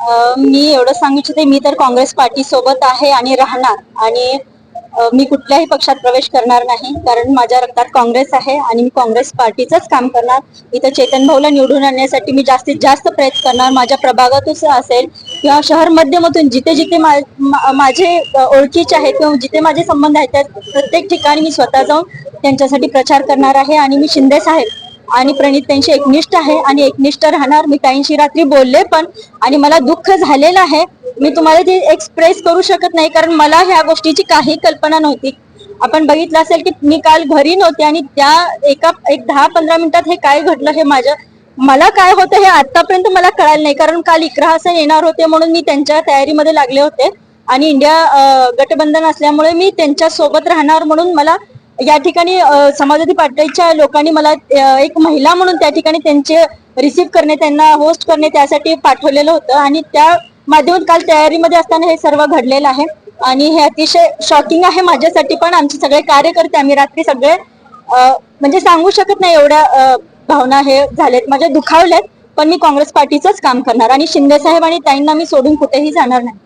मी एवढं सांगू इच्छिते, मी तर काँग्रेस पार्टी सोबत आहे आणि राहणार. आणि मी कुठल्याही पक्षात प्रवेश करणार नाही, कारण माझ्या रक्तात काँग्रेस आहे आणि मी काँग्रेस पार्टीचंच काम करणार. इथं चेतन भाऊला निवडून आणण्यासाठी मी जास्तीत जास्त प्रयत्न करणार. माझ्या प्रभागातून असेल किंवा शहर मध्यमधून जिथे जिथे माझे ओळखीचे आहेत किंवा जिथे माझे संबंध आहेत, त्या प्रत्येक ठिकाणी मी स्वतः जाऊन त्यांच्यासाठी प्रचार करणार आहे. आणि मी शिंदे साहेब आणि प्रणित त्यांची एकनिष्ठ आहे आणि एकनिष्ठ राहणार. मी ताईंशी रात्री बोलले पण, आणि मला दुःख झालेलं आहे. मी तुम्हाला ते एक्सप्रेस करू शकत नाही, कारण मला ह्या गोष्टीची काही कल्पना नव्हती. आपण बघितलं असेल की मी काल घरी नव्हते आणि त्या एक 10-15 मिनिटात हे काय घडलं, हे मला काय होतं हे आतापर्यंत मला कळालं नाही. कारण काल इकरा हसन येणार होते म्हणून मी त्यांच्या तयारीमध्ये लागले होते आणि इंडिया गठबंधन असल्यामुळे मी त्यांच्या सोबत राहणार म्हणून मला या ठिकाणी समाजवादी पार्टीच्या लोकांनी मला एक महिला म्हणून त्या ठिकाणी त्यांचे रिसीव्ह करणे, त्यांना होस्ट करणे, त्यासाठी पाठवलेलं होतं. आणि त्या माध्यमात काल तयारीमध्ये असताना हे सर्व घडलेलं आहे आणि हे अतिशय शॉकिंग आहे माझ्यासाठी पण. आमचे सगळे कार्यकर्ते आम्ही रात्री सगळे म्हणजे सांगू शकत नाही एवढ्या भावना हे झालेत, माझ्या दुखावलेत. पण मी काँग्रेस पार्टीचंच काम करणार आणि शिंदे साहेब आणि ताईंना मी सोडून कुठेही जाणार नाही.